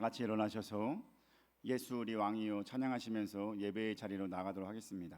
같이 일어나셔서 예수 우리 왕이요 찬양하시면서 예배의 자리로 나가도록 하겠습니다.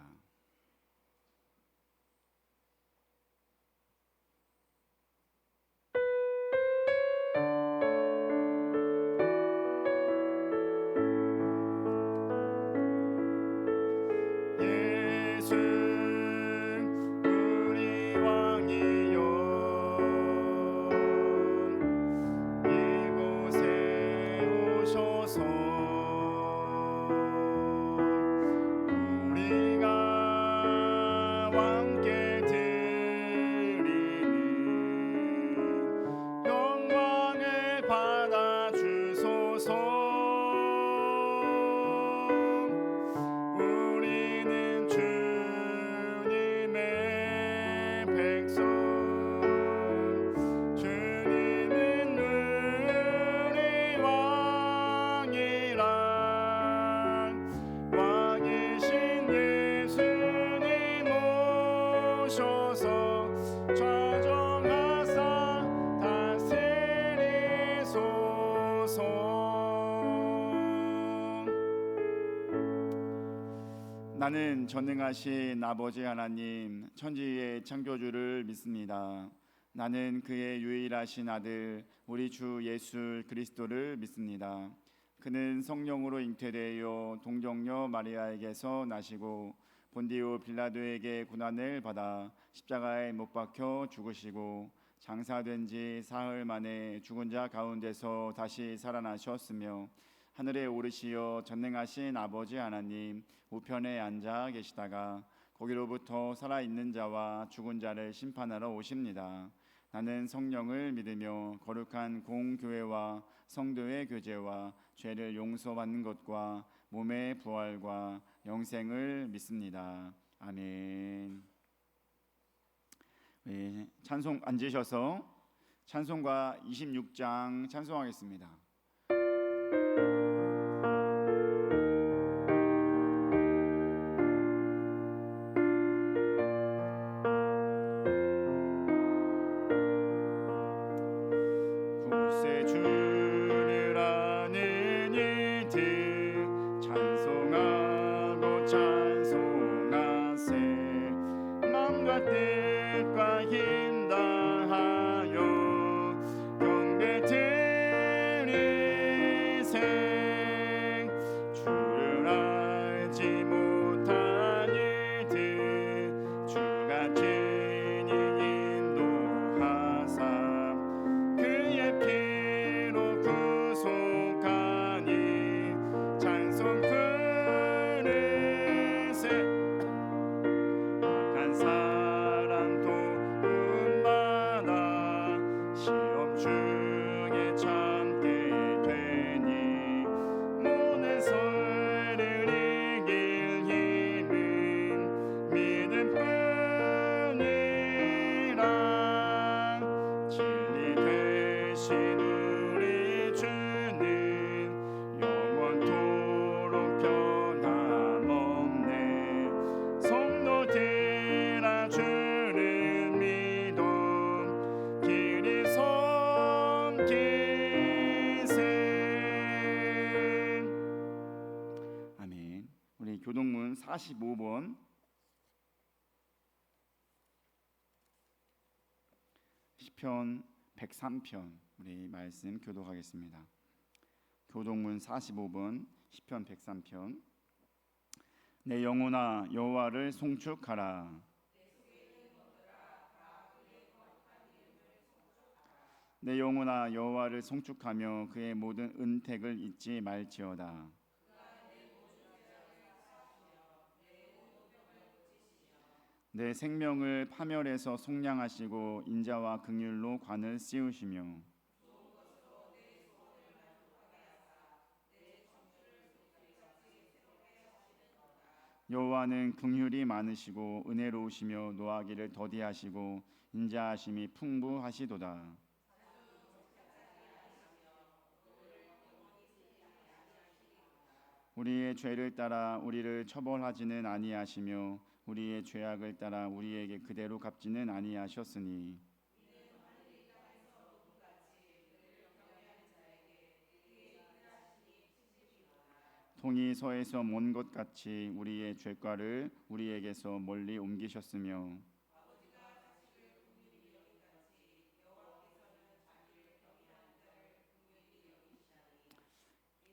나는 전능하신 아버지 하나님 천지의 창조주를 믿습니다. 나는 그의 유일하신 아들 우리 주 예수 그리스도를 믿습니다. 그는 성령으로 잉태되어 동정녀 마리아에게서 나시고 본디오 빌라도에게 고난을 받아 십자가에 못 박혀 죽으시고 장사된 지 사흘 만에 죽은 자 가운데서 다시 살아나셨으며 하늘에 오르시어 전능하신 아버지 하나님 우편에 앉아 계시다가 거기로부터 살아있는 자와 죽은 자를 심판하러 오십니다. 나는 성령을 믿으며 거룩한 공교회와 성도의 교제와 죄를 용서받는 것과 몸의 부활과 영생을 믿습니다. 아멘. 네, 찬송 앉으셔서 찬송가 26장 찬송하겠습니다. 교동문 45번 시편 103편 우리 말씀 교독하겠습니다. 교동문 45번 시편 103편. 내 영혼아 여호와를 송축하라. 내 영혼아 여호와를 송축하며 그의 모든 은택을 잊지 말지어다. 내 생명을 파멸해서 속량하시고 인자와 긍휼로 관을 씌우시며 여호와는 긍휼이 많으시고 은혜로우시며 노하기를 더디하시고 인자하심이 풍부하시도다. 우리의 죄를 따라 우리를 처벌하지는 아니하시며 우리의 죄악을 따라 우리에게 그대로 갚지는 아니하셨으니 동이 서에서 먼 것 같이 우리의 죄과를 우리에게서 멀리 옮기셨으며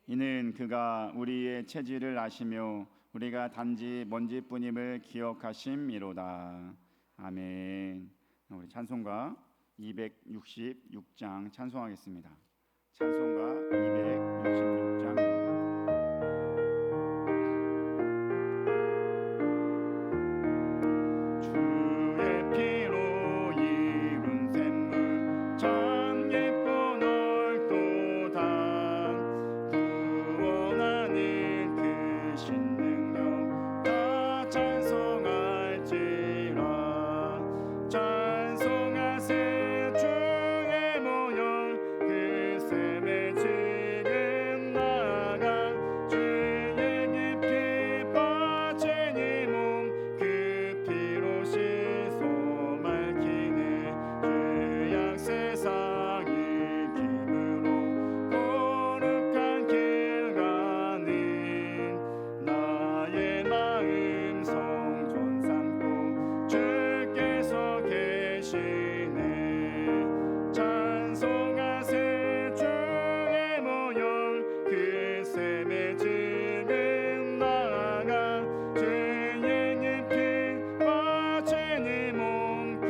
이는 그가 우리의 체질을 아시며 우리가 단지 먼지뿐임을 기억하심이로다. 아멘. 우리 찬송가 266장 찬송하겠습니다. 찬송가 266장입니다. 주의 피로 이룬 샘물 참 예뻐 넓도다. 구원하는 그 신능력 다 찬송할지라. 찬송하세 주의 모형 그 샘을 지금 나가 주의 깊이 빠진 이 몸 그 피로 씻어 맑히네. 죄악 세상이 힘으로 거룩한 길 가는 나의 마음 성전 삼고 주께서 계시네. 찬송하세 주의 모형 그 샘에 지금 나아가 죄의 깊이 빠진 이 몸 그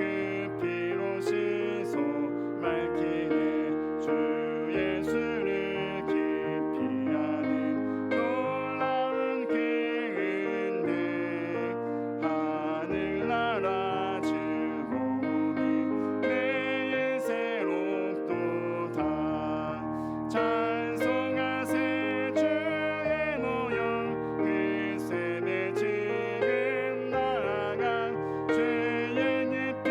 피로 씻어 맑히네. 주 예수를 깊이 아는 놀라운 그 은혜 하늘나라 즐거움이 매일 새롭도다. 찬송하세 주의 모형 그 샘에 지금 나아가 죄의 깊이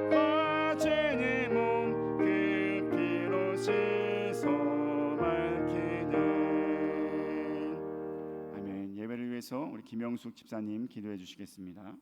빠진 이 몸 그 피로 씻어 맑히네. 아멘. 예배를 위해서 우리 김영숙 집사님 기도해 주시겠습니다.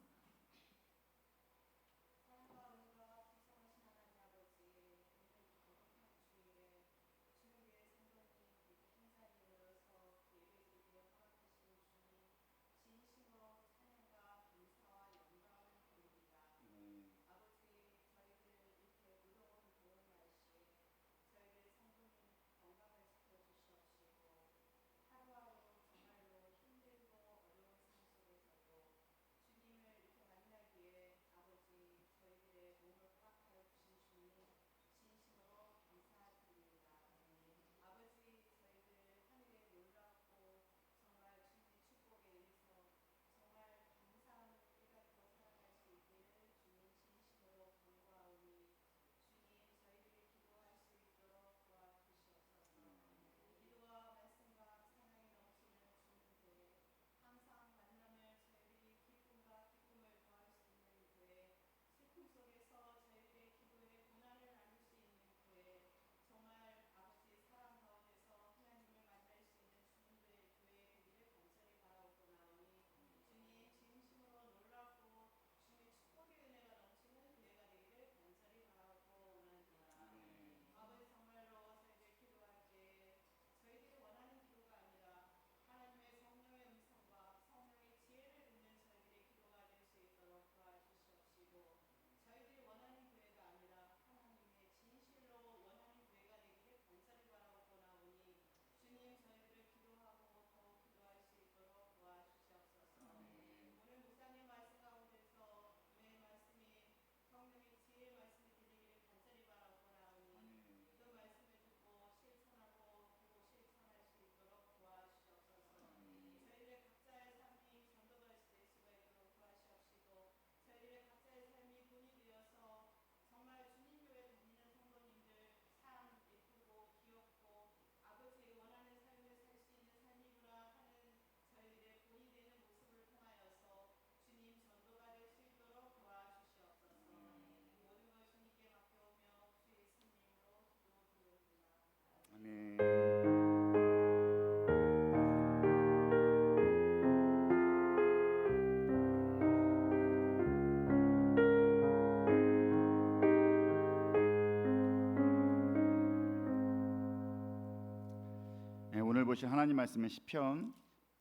오늘 보실 하나님 말씀은 시편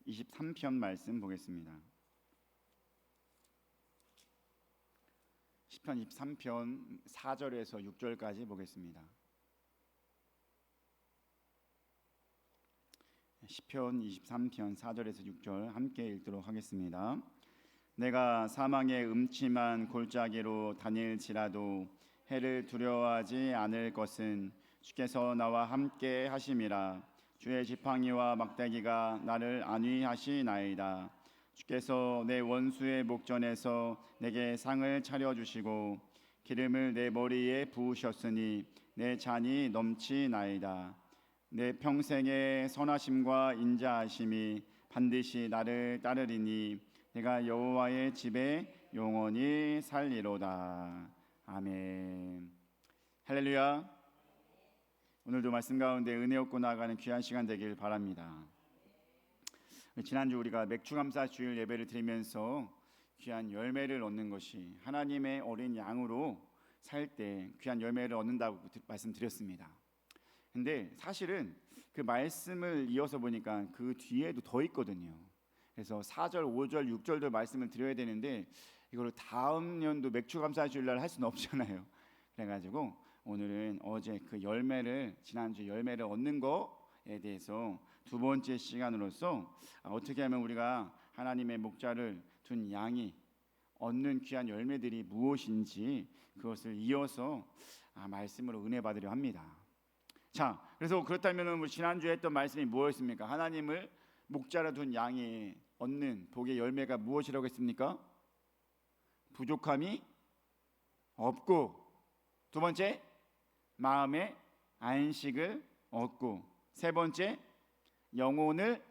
23편 말씀 보겠습니다. 시편 23편 4절에서 6절까지 보겠습니다. 시편 23편 4절에서 6절 함께 읽도록 하겠습니다. 내가 사망의 음침한 골짜기로 다닐지라도 해를 두려워하지 않을 것은 주께서 나와 함께 하심이라. 주의 지팡이와 막대기가 나를 안위하시나이다. 주께서 내 원수의 목전에서 내게 상을 차려주시고 기름을 내 머리에 부으셨으니 내 잔이 넘치나이다. 내 평생의 선하심과 인자하심이 반드시 나를 따르리니 내가 여호와의 집에 영원히 살리로다. 아멘. 할렐루야. 오늘도 말씀 가운데 은혜 얻고 나아가는 귀한 시간 되길 바랍니다. 지난주 우리가 맥주감사 주일 예배를 드리면서 귀한 열매를 얻는 것이 하나님의 어린 양으로 살 때 귀한 열매를 얻는다고 말씀드렸습니다. 근데 사실은 그 말씀을 이어서 보니까 그 뒤에도 더 있거든요. 그래서 4절, 5절, 6절도 말씀을 드려야 되는데 이걸 다음 연도 맥주감사 주일날 할 수는 없잖아요. 그래가지고 오늘은 어제 그 열매를 지난주 열매를 얻는 거에 대해서 두 번째 시간으로서 어떻게 하면 우리가 하나님의 목자를 둔 양이 얻는 귀한 열매들이 무엇인지 그것을 이어서 말씀으로 은혜 받으려 합니다. 자, 그래서 그렇다면 우리 지난주에 했던 말씀이 무엇입니까? 하나님을 목자로 둔 양이 얻는 복의 열매가 무엇이라고 했습니까? 부족함이 없고, 두 번째 마음의 안식을 얻고, 세 번째 영혼을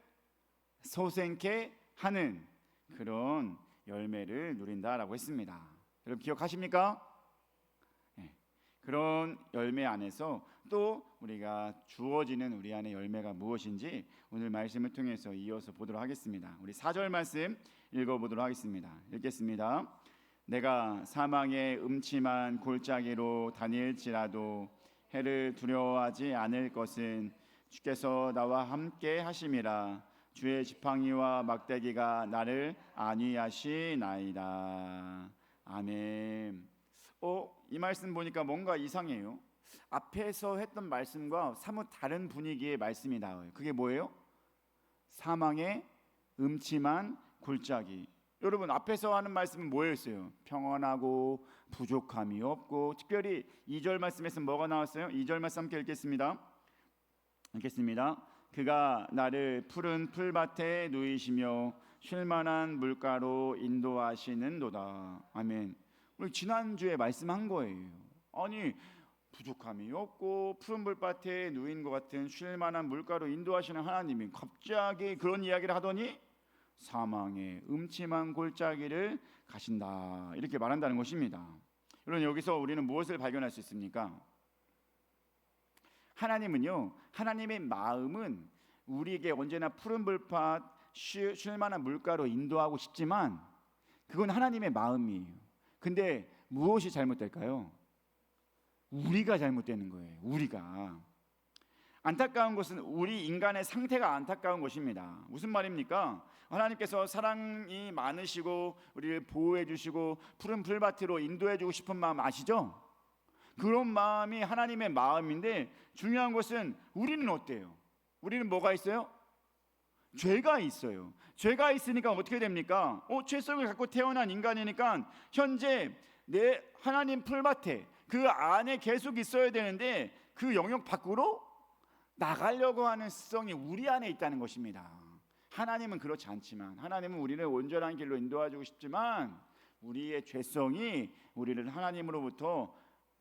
소생케 하는 그런 열매를 누린다라고 했습니다. 여러분 기억하십니까? 네. 그런 열매 안에서 또 우리가 주어지는 우리 안의 열매가 무엇인지 오늘 말씀을 통해서 이어서 보도록 하겠습니다. 우리 4절 말씀 읽어보도록 하겠습니다. 읽겠습니다. 내가 사망의 음침한 골짜기로 다닐지라도 해를 두려워하지 않을 것은 주께서 나와 함께 하심이라. 주의 지팡이와 막대기가 나를 안위하시나이다. 아멘. 이 말씀 보니까 뭔가 이상해요. 앞에서 했던 말씀과 사뭇 다른 분위기의 말씀이 나와요. 그게 뭐예요? 사망의 음침한 골짜기. 여러분 앞에서 하는 말씀은 뭐였어요? 평안하고 부족함이 없고, 특별히 2절 말씀에서 뭐가 나왔어요? 2절 말씀 함께 읽겠습니다. 그가 나를 푸른 풀밭에 누이시며 쉴만한 물가로 인도하시는도다. 아멘. 우리 지난주에 말씀한 거예요. 아니 부족함이 없고 푸른 풀밭에 누인 것 같은 쉴만한 물가로 인도하시는 하나님이 갑자기 그런 이야기를 하더니 사망의 음침한 골짜기를 가신다 이렇게 말한다는 것입니다. 여러분 여기서 우리는 무엇을 발견할 수 있습니까? 하나님은요, 하나님의 마음은 우리에게 언제나 푸른 불밭 쉴만한 물가로 인도하고 싶지만 그건 하나님의 마음이에요. 근데 무엇이 잘못될까요? 우리가 잘못되는 거예요. 우리가. 안타까운 것은 우리 인간의 상태가 안타까운 것입니다. 무슨 말입니까? 하나님께서 사랑이 많으시고 우리를 보호해 주시고 푸른 풀밭으로 인도해 주고 싶은 마음 아시죠? 그런 마음이 하나님의 마음인데 중요한 것은 우리는 어때요? 우리는 뭐가 있어요? 죄가 있어요. 죄가 있으니까 어떻게 됩니까? 죄성을 갖고 태어난 인간이니까 현재 내 하나님 풀밭에 그 안에 계속 있어야 되는데 그 영역 밖으로 나가려고 하는 습성이 우리 안에 있다는 것입니다. 하나님은 그렇지 않지만, 하나님은 우리를 온전한 길로 인도해주고 싶지만 우리의 죄성이 우리를 하나님으로부터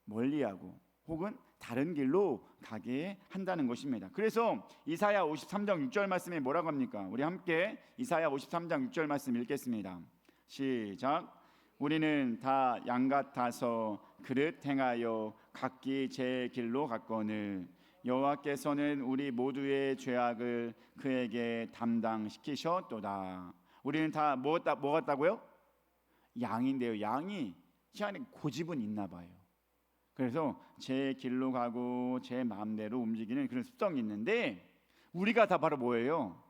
멀리하고 혹은 다른 길로 가게 한다는 것입니다. 그래서 이사야 53장 6절 말씀에 뭐라고 합니까? 우리 함께 이사야 53장 6절 말씀 읽겠습니다. 시작. 우리는 다 양 같아서 그릇 행하여 각기 제 길로 갔거늘 여호와께서는 우리 모두의 죄악을 그에게 담당시키셨도다. 우리는 다 뭐 같다고요? 양인데요. 양이 제 안에 고집은 있나 봐요. 그래서 제 길로 가고 제 마음대로 움직이는 그런 습성이 있는데 우리가 다 바로 뭐예요?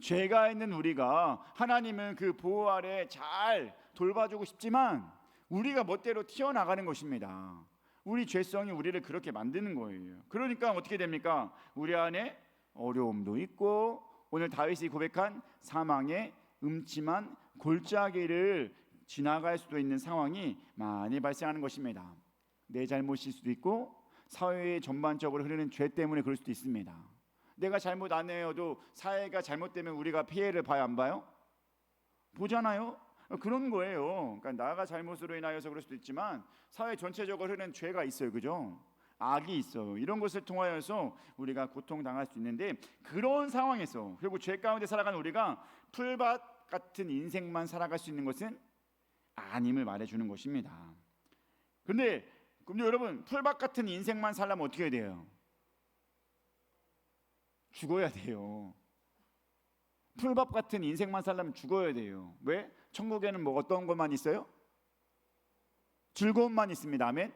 죄가 있는 우리가 하나님은 그 보호 아래 잘 돌봐주고 싶지만 우리가 멋대로 튀어나가는 것입니다. 우리 죄성이 우리를 그렇게 만드는 거예요. 그러니까 어떻게 됩니까? 우리 안에 어려움도 있고 오늘 다윗이 고백한 사망의 음침한 골짜기를 지나갈 수도 있는 상황이 많이 발생하는 것입니다. 내 잘못일 수도 있고 사회에 전반적으로 흐르는 죄 때문에 그럴 수도 있습니다. 내가 잘못 안 해도 사회가 잘못되면 우리가 피해를 봐야 안 봐요? 보잖아요. 그런 거예요. 그러니까 나가 잘못으로 인하여서 그럴 수도 있지만 사회 전체적으로 흐르는 죄가 있어요. 그죠? 악이 있어요. 이런 것을 통하여서 우리가 고통당할 수 있는데 그런 상황에서 그리고 죄 가운데 살아가는 우리가 풀밭 같은 인생만 살아갈 수 있는 것은 아님을 말해주는 것입니다. 근데 여러분 풀밭 같은 인생만 살려면 어떻게 해야 돼요? 죽어야 돼요. 풀밭 같은 인생만 살려면 죽어야 돼요. 왜? 천국에는 뭐 어떤 것만 있어요? 즐거움만 있습니다. 아멘.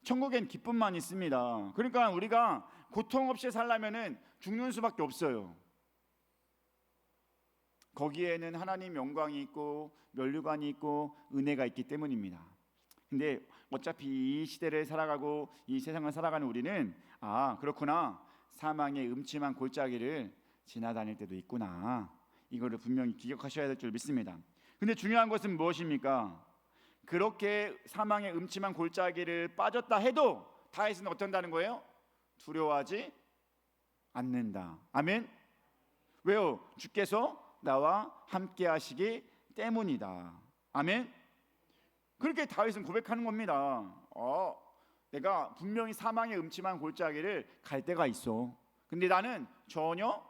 천국엔 기쁨만 있습니다. 그러니까 우리가 고통 없이 살려면은 죽는 수밖에 없어요. 거기에는 하나님 영광이 있고 면류관이 있고 은혜가 있기 때문입니다. 근데 어차피 이 시대를 살아가고 이 세상을 살아가는 우리는 그렇구나, 사망의 음침한 골짜기를 지나다닐 때도 있구나, 이거를 분명히 기억하셔야 될 줄 믿습니다. 근데 중요한 것은 무엇입니까? 그렇게 사망의 음침한 골짜기를 빠졌다 해도 다윗은 어떤다는 거예요? 두려워하지 않는다. 아멘. 왜요? 주께서 나와 함께 하시기 때문이다. 아멘. 그렇게 다윗은 고백하는 겁니다. 내가 분명히 사망의 음침한 골짜기를 갈 때가 있어. 근데 나는 전혀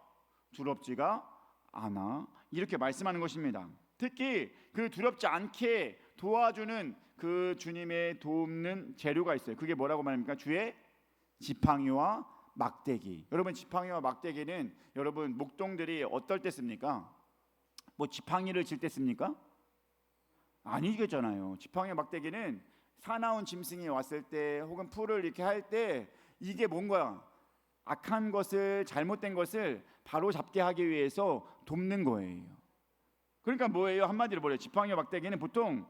두렵지가 않아. 이렇게 말씀하는 것입니다. 특히 그 두렵지 않게 도와주는 그 주님의 돕는 재료가 있어요. 그게 뭐라고 말합니까? 주의 지팡이와 막대기. 여러분, 지팡이와 막대기는 여러분 목동들이 어떨 때 씁니까? 뭐 지팡이를 칠 때 씁니까? 아니겠잖아요. 지팡이와 막대기는 사나운 짐승이 왔을 때 혹은 풀을 이렇게 할 때 이게 뭔가 악한 것을, 잘못된 것을 바로 잡게 하기 위해서 돕는 거예요. 그러니까 뭐예요? 한마디로 뭐래요? 지팡이와 막대기는 보통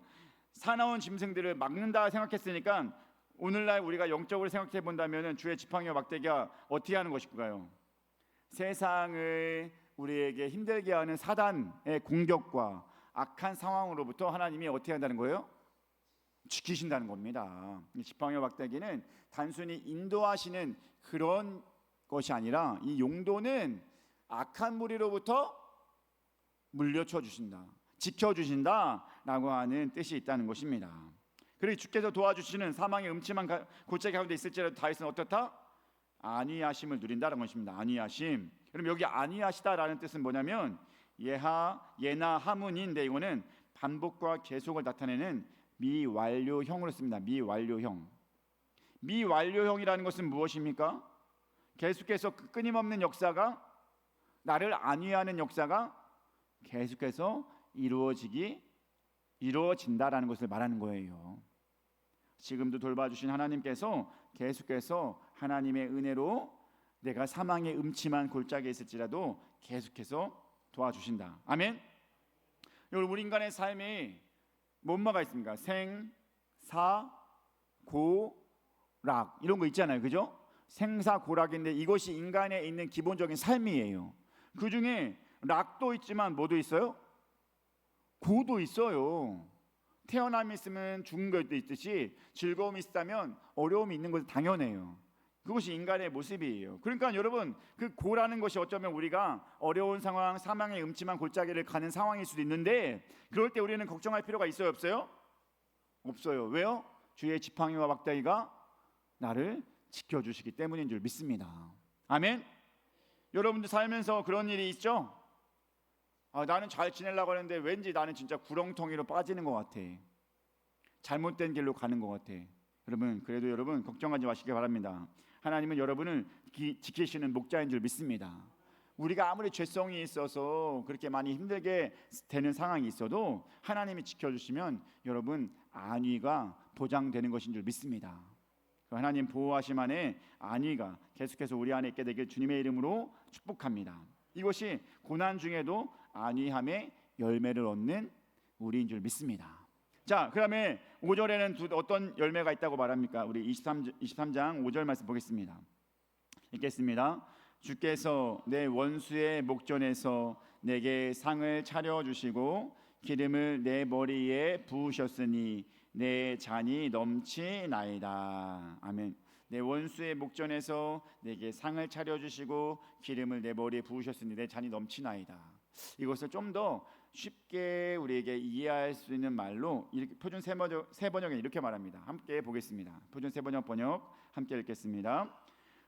사나운 짐승들을 막는다 생각했으니까 오늘날 우리가 영적으로 생각해 본다면 주의 지팡이와 막대기가 어떻게 하는 것일까요? 세상을 우리에게 힘들게 하는 사단의 공격과 악한 상황으로부터 하나님이 어떻게 한다는 거예요? 지키신다는 겁니다. 지팡이와 막대기는 단순히 인도하시는 그런 것이 아니라 이 용도는 악한 무리로부터 물려쳐 주신다, 지켜주신다라고 하는 뜻이 있다는 것입니다. 그리고 주께서 도와주시는 사망의 음침한 골짜기 가운데 있을지라도 다윗은 어떻다? 안위하심을 누린다는 것입니다. 안위하심. 그럼 여기 안위하시다라는 뜻은 뭐냐면 예나 하문인데 이거는 반복과 계속을 나타내는 미완료형으로 씁니다. 미완료형. 미완료형이라는 것은 무엇입니까? 계속해서 끊임없는 역사가, 나를 안위하는 역사가 계속해서 이루어진다라는 것을 말하는 거예요. 지금도 돌봐주신 하나님께서 계속해서 하나님의 은혜로 내가 사망의 음침한 골짜기에 있을지라도 계속해서 도와주신다. 아멘. 우리 인간의 삶이 뭐가 있습니까? 생, 사, 고, 락 이런 거 있잖아요. 그죠? 생사고락인데 이것이 인간에 있는 기본적인 삶이에요. 그 중에 락도 있지만 뭐도 있어요? 고도 있어요. 태어남이 있으면 죽은 것도 있듯이 즐거움이 있다면 어려움이 있는 것은 당연해요. 그것이 인간의 모습이에요. 그러니까 여러분, 그 고라는 것이 어쩌면 우리가 어려운 상황, 사망의 음침한 골짜기를 가는 상황일 수도 있는데 그럴 때 우리는 걱정할 필요가 있어요, 없어요? 없어요. 왜요? 주의 지팡이와 막대기가 나를 지켜주시기 때문인 줄 믿습니다. 아멘. 여러분들 살면서 그런 일이 있죠? 나는 잘 지내려고 하는데 왠지 나는 진짜 구렁텅이로 빠지는 것 같아. 잘못된 길로 가는 것 같아. 여러분, 그래도 여러분 걱정하지 마시기 바랍니다. 하나님은 여러분을 지키시는 목자인 줄 믿습니다. 우리가 아무리 죄성이 있어서 그렇게 많이 힘들게 되는 상황이 있어도 하나님이 지켜주시면 여러분 안위가 보장되는 것인 줄 믿습니다. 하나님 보호하심 안에 안위가 계속해서 우리 안에 있게 되길 주님의 이름으로 축복합니다. 이것이 고난 중에도 안위함의 열매를 얻는 우리인 줄 믿습니다. 자, 그다음에 5절에는 어떤 열매가 있다고 말합니까? 우리 23장 5절 말씀 보겠습니다. 읽겠습니다. 주께서 내 원수의 목전에서 내게 상을 차려주시고 기름을 내 머리에 부으셨으니 내 잔이 넘치나이다. 아멘. 내 원수의 목전에서 내게 상을 차려주시고 기름을 내 머리에 부으셨으니 내 잔이 넘치나이다. 이것을 좀 더 쉽게 우리에게 이해할 수 있는 말로 이렇게 표준 세 번역에 이렇게 말합니다. 함께 보겠습니다. 표준 세 번역 함께 읽겠습니다.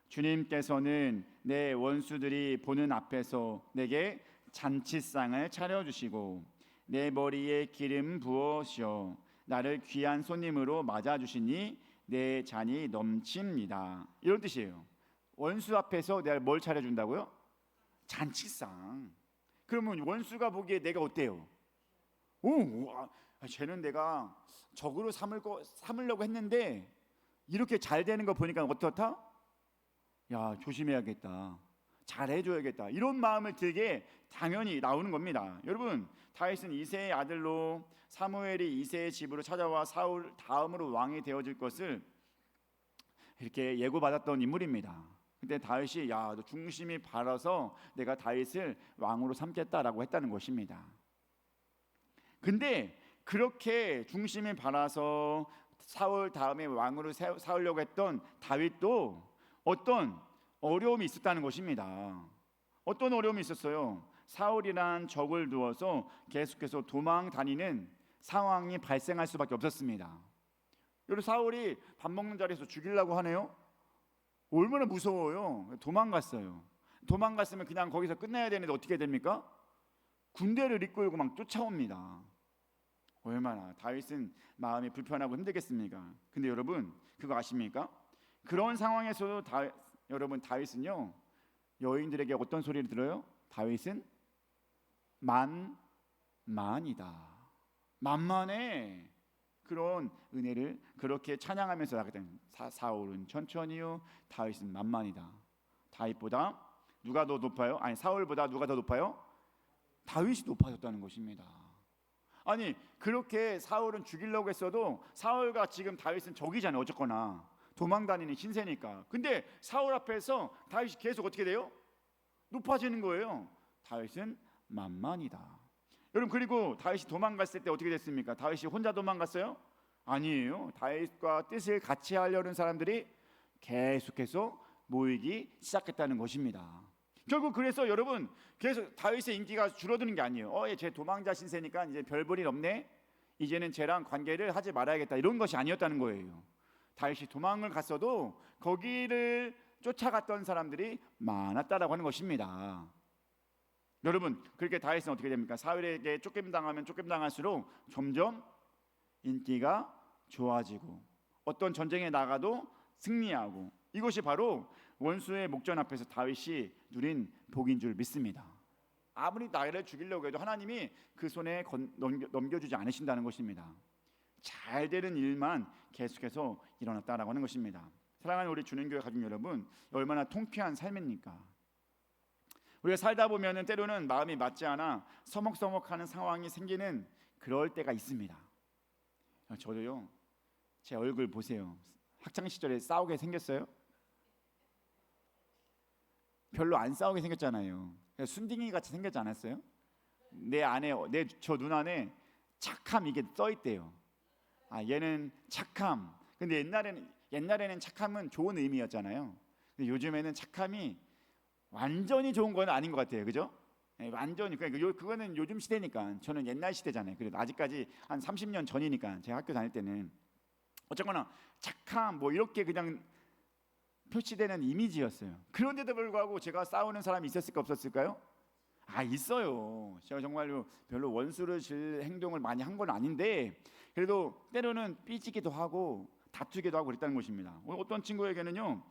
주님께서는 내 원수들이 보는 앞에서 내게 잔치상을 차려주시고 내 머리에 기름 부으시어 나를 귀한 손님으로 맞아주시니 내 잔이 넘칩니다. 이런 뜻이에요. 원수 앞에서 내가 뭘 차려준다고요? 잔치상. 그러면 원수가 보기에 내가 어때요? 쟤는 내가 적으로 삼으려고 했는데 이렇게 잘 되는 거 보니까 어떻다? 야, 조심해야겠다. 잘해줘야겠다. 이런 마음을 들게 당연히 나오는 겁니다. 여러분, 다윗은 이새의 아들로 사무엘이 이새의 집으로 찾아와 사울 다음으로 왕이 되어질 것을 이렇게 예고받았던 인물입니다. 근데 다윗이 야, 너 중심이 바라서 내가 다윗을 왕으로 삼겠다라고 했다는 것입니다. 근데 그렇게 중심이 바라서 사울 다음에 왕으로 세우려고 했던 다윗도 어떤 어려움이 있었다는 것입니다. 어떤 어려움이 있었어요? 사울이란 적을 두어서 계속해서 도망 다니는 상황이 발생할 수밖에 없었습니다. 여러분, 사울이 밥 먹는 자리에서 죽이려고 하네요. 얼마나 무서워요. 도망갔어요. 도망갔으면 그냥 거기서 끝내야 되는데 어떻게 됩니까? 군대를 이끌고 막 쫓아옵니다. 얼마나 다윗은 마음이 불편하고 힘들겠습니까? 근데 여러분, 그거 아십니까? 그런 상황에서도 여러분, 다윗은요, 여인들에게 어떤 소리를 들어요? 다윗은 만만이다. 만만해. 그런 은혜를 그렇게 찬양하면서 나갔던 사울은 천천히요, 다윗은 만만이다. 다윗보다 누가 더 높아요? 아니, 사울보다 누가 더 높아요? 다윗이 높아졌다는 것입니다. 아니, 그렇게 사울은 죽이려고 했어도 사울과 지금 다윗은 적이잖아요. 어쨌거나 도망다니는 신세니까. 근데 사울 앞에서 다윗이 계속 어떻게 돼요? 높아지는 거예요. 다윗은 만만이다. 여러분, 그리고 다윗이 도망갔을 때 어떻게 됐습니까? 다윗이 혼자 도망갔어요? 아니에요. 다윗과 뜻을 같이 하려는 사람들이 계속해서 모이기 시작했다는 것입니다. 결국 그래서 여러분, 계속 다윗의 인기가 줄어드는 게 아니에요. 쟤 도망자 신세니까 이제 별 볼 일 없네. 이제는 쟤랑 관계를 하지 말아야겠다. 이런 것이 아니었다는 거예요. 다윗이 도망을 갔어도 거기를 쫓아갔던 사람들이 많았다라고 하는 것입니다. 여러분, 그렇게 다윗은 어떻게 됩니까? 사울에게 쫓김당하면 쫓김당할수록 점점 인기가 좋아지고 어떤 전쟁에 나가도 승리하고, 이것이 바로 원수의 목전 앞에서 다윗이 누린 복인 줄 믿습니다. 아무리 나를 죽이려고 해도 하나님이 그 손에 넘겨주지 않으신다는 것입니다. 잘 되는 일만 계속해서 일어났다라고 하는 것입니다. 사랑하는 우리 주님교회 가족 여러분, 얼마나 통쾌한 삶입니까? 우리가 살다 보면은 때로는 마음이 맞지 않아 서먹서먹하는 상황이 생기는 그럴 때가 있습니다. 저도요, 제 얼굴 보세요. 학창 시절에 싸우게 생겼어요? 별로 안 싸우게 생겼잖아요. 순딩이 같이 생겼지 않았어요? 내 안에, 저 눈 안에 착함 이게 써 있대요. 얘는 착함. 근데 옛날에는 착함은 좋은 의미였잖아요. 근데 요즘에는 착함이 완전히 좋은 건 아닌 것 같아요, 그죠? 완전히, 그러니까 그거는 요즘 시대니까. 저는 옛날 시대잖아요. 그래도 아직까지 한 30년 전이니까, 제가 학교 다닐 때는. 어쨌거나 착함 뭐 이렇게 그냥 표시되는 이미지였어요. 그런데도 불구하고 제가 싸우는 사람이 있었을까 없었을까요? 있어요. 제가 정말로 별로 원수를 질 행동을 많이 한 건 아닌데 그래도 때로는 삐지기도 하고 다투기도 하고 그랬다는 것입니다. 어떤 친구에게는요,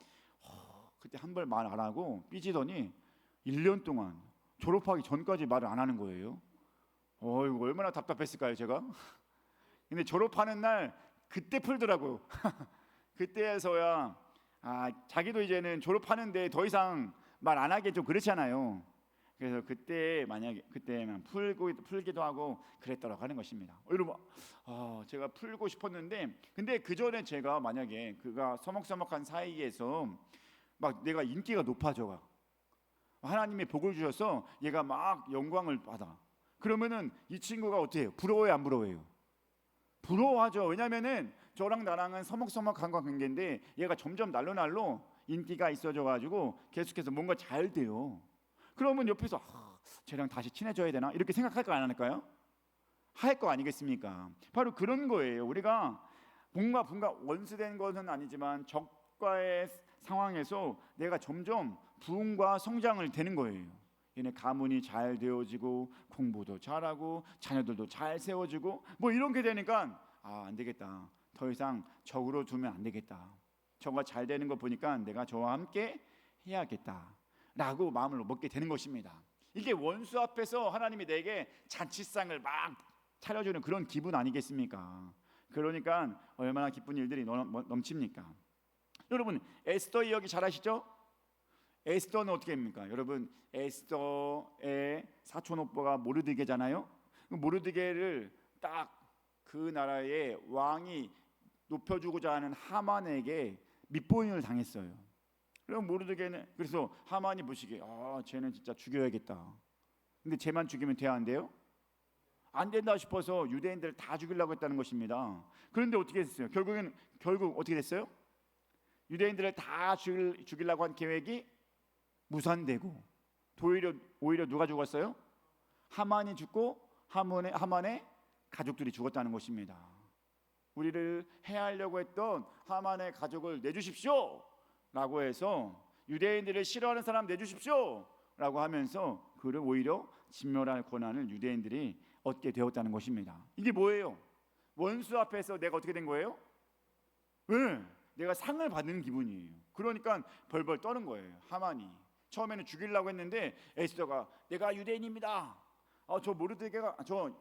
그때 한 번 말 안 하고 삐지더니 1년 동안 졸업하기 전까지 말을 안 하는 거예요. 이거 얼마나 답답했을까요, 제가? 근데 졸업하는 날 그때 풀더라고요. 그때서야 자기도 이제는 졸업하는데 더 이상 말 안 하기 좀 그렇잖아요. 그래서 그때 만약에 그때만 풀기도 하고 그랬더라고 하는 것입니다. 여러분, 제가 풀고 싶었는데, 근데 그 전에 제가 만약에 그가 서먹서먹한 사이에서 막 내가 인기가 높아져가, 하나님의 복을 주셔서 얘가 막 영광을 받아. 그러면은 이 친구가 어떻게 해요? 부러워요, 안 부러워요? 부러워하죠. 왜냐면은 저랑 나랑은 서먹서먹한 관계인데 얘가 점점 날로 인기가 있어져 가지고 계속해서 뭔가 잘 돼요. 그러면 옆에서 쟤랑 다시 친해져야 되나 이렇게 생각할까 안 할까요? 할 거 아니겠습니까? 바로 그런 거예요. 우리가 뭔가 원수된 것은 아니지만 적과의 상황에서 내가 점점 부흥과 성장을 되는 거예요. 얘네 가문이 잘 되어지고 공부도 잘하고 자녀들도 잘 세워지고 뭐 이렇게 되니까 안 되겠다. 더 이상 적으로 두면 안 되겠다. 저가 잘 되는 거 보니까 내가 저와 함께 해야겠다 라고 마음을 먹게 되는 것입니다. 이게 원수 앞에서 하나님이 내게 잔치상을 막 차려주는 그런 기분 아니겠습니까? 그러니까 얼마나 기쁜 일들이 넘칩니까? 여러분, 에스더 이야기 잘 아시죠? 에스더는 어떻게 합니까? 여러분, 에스더의 사촌 오빠가 모르드게잖아요. 모르드게를 딱 그 나라의 왕이 높여주고자 하는 하만에게 밑보임을 당했어요. 그럼 모르드게는 그래서 하만이 보시기에 쟤는 진짜 죽여야겠다. 근데 쟤만 죽이면 돼야 안 돼요? 안 된다 싶어서 유대인들을 다 죽이려고 했다는 것입니다. 그런데 어떻게 됐어요? 결국 어떻게 됐어요? 유대인들을 다 죽이려고 한 계획이 무산되고 오히려 누가 죽었어요? 하만이 죽고 하만의 가족들이 죽었다는 것입니다. 우리를 해하려고 했던 하만의 가족을 내주십시오 라고 해서 유대인들을 싫어하는 사람 내주십시오 라고 하면서 그를 오히려 진멸할 권한을 유대인들이 얻게 되었다는 것입니다. 이게 뭐예요? 원수 앞에서 내가 어떻게 된 거예요? 내가 상을 받는 기분이에요. 그러니까 벌벌 떠는 거예요. 하만이 처음에는 죽이려고 했는데 에스더가 내가 유대인입니다. 저 모르드게가 저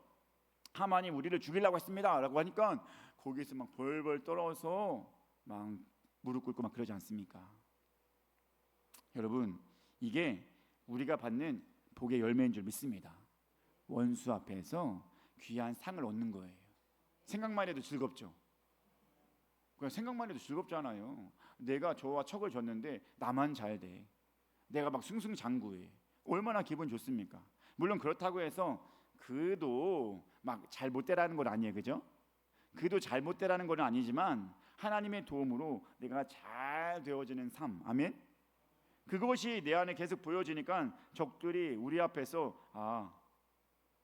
하만이 우리를 죽이려고 했습니다 라고 하니까 거기서 막 벌벌 떨어서 막 무릎 꿇고 막 그러지 않습니까? 여러분, 이게 우리가 받는 복의 열매인 줄 믿습니다. 원수 앞에서 귀한 상을 얻는 거예요. 생각만 해도 즐겁죠. 그냥 생각만 해도 즐겁잖아요. 내가 저와 척을 졌는데 나만 잘 돼. 내가 막 승승장구해. 얼마나 기분 좋습니까? 물론 그렇다고 해서 그도 막 잘못되라는 건 아니에요, 그죠? 그도 잘못되라는 건 아니지만 하나님의 도움으로 내가 잘 되어지는 삶, 아멘. 그것이 내 안에 계속 보여지니까 적들이 우리 앞에서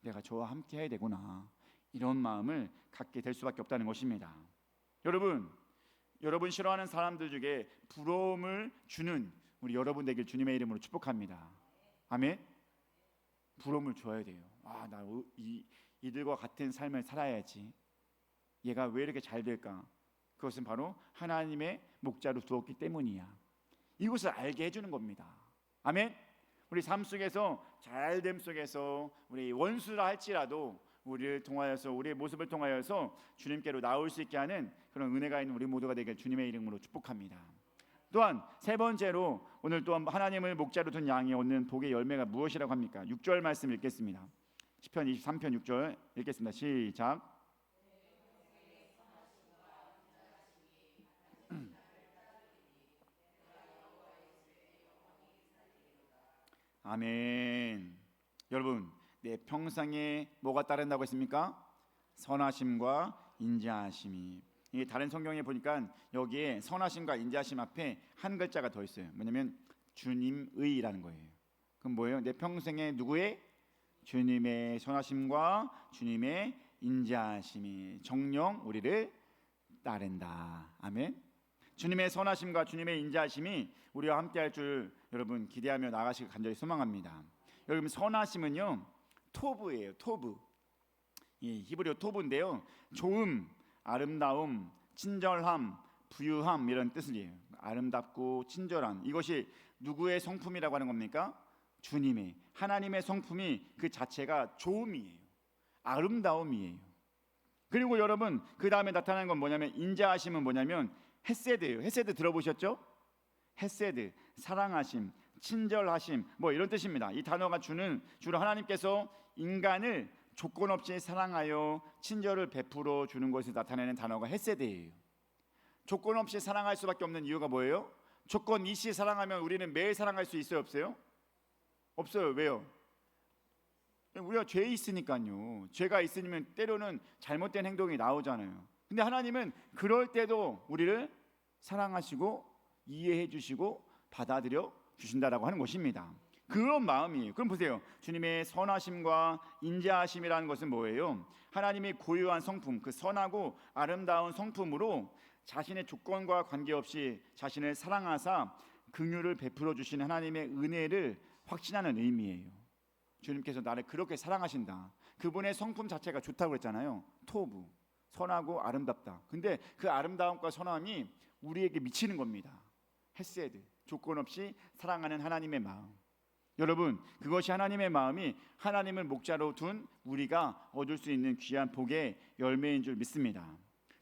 내가 저와 함께 해야 되구나 이런 마음을 갖게 될 수밖에 없다는 것입니다. 여러분 싫어하는 사람들 중에 부러움을 주는 우리 여러분 되길 주님의 이름으로 축복합니다. 아멘. 부러움을 줘야 돼요. 나 이들과 같은 삶을 살아야지. 얘가 왜 이렇게 잘 될까? 그것은 바로 하나님의 목자로 두었기 때문이야. 이것을 알게 해주는 겁니다. 아멘. 우리 삶 속에서 잘됨 속에서 우리 원수라 할지라도 우리를 통하여서 우리의 모습을 통하여서 주님께로 나올 수 있게 하는 그런 은혜가 있는 우리 모두가 되길 주님의 이름으로 축복합니다. 또한 세 번째로 오늘 또한 하나님을 목자로 둔 양이 얻는 복의 열매가 무엇이라고 합니까? 6절 말씀 읽겠습니다. 시편 23편 6절 읽겠습니다. 시작. 아멘. 여러분, 내 평생에 뭐가 따른다고 했습니까? 선하심과 인자하심이. 이게 다른 성경에 보니까 여기에 선하심과 인자하심 앞에 한 글자가 더 있어요. 뭐냐면 주님의라는 거예요. 그럼 뭐예요? 내 평생에 누구의? 주님의 선하심과 주님의 인자하심이 정령 우리를 따른다. 아멘. 주님의 선하심과 주님의 인자하심이 우리와 함께할 줄 여러분 기대하며 나가시길 간절히 소망합니다. 여러분, 선하심은요 토브예요. 토브. 히브리어 토브인데요, 좋음, 아름다움, 친절함, 부유함 이런 뜻이에요. 아름답고 친절한 이것이 누구의 성품이라고 하는 겁니까? 주님의, 하나님의 성품이 그 자체가 좋음이에요. 아름다움이에요. 그리고 여러분 그 다음에 나타나는 건 뭐냐면 인자하심은 뭐냐면 헤세드예요. 헤세드 들어보셨죠? 헤세드, 사랑하심, 친절하심, 뭐 이런 뜻입니다. 이 단어가 주로 하나님께서 인간을 조건 없이 사랑하여 친절을 베풀어 주는 것을 나타내는 단어가 헤세드예요. 조건 없이 사랑할 수밖에 없는 이유가 뭐예요? 조건 이시 사랑하면 우리는 매일 사랑할 수 있어요, 없어요? 없어요. 왜요? 우리가 죄 있으니까요. 죄가 있으면 때로는 잘못된 행동이 나오잖아요. 근데 하나님은 그럴 때도 우리를 사랑하시고 이해해 주시고 받아들여 주신다라고 하는 것입니다. 그런 마음이에요. 그럼 보세요. 주님의 선하심과 인자하심이라는 것은 뭐예요? 하나님의 고유한 성품, 그 선하고 아름다운 성품으로 자신의 조건과 관계없이 자신을 사랑하사 긍휼을 베풀어 주시는 하나님의 은혜를 확신하는 의미예요. 주님께서 나를 그렇게 사랑하신다. 그분의 성품 자체가 좋다고 그랬잖아요. 토부, 선하고 아름답다. 근데 그 아름다움과 선함이 우리에게 미치는 겁니다. 헤세드, 조건 없이 사랑하는 하나님의 마음. 여러분, 그것이 하나님의 마음이 하나님을 목자로 둔 우리가 얻을 수 있는 귀한 복의 열매인 줄 믿습니다.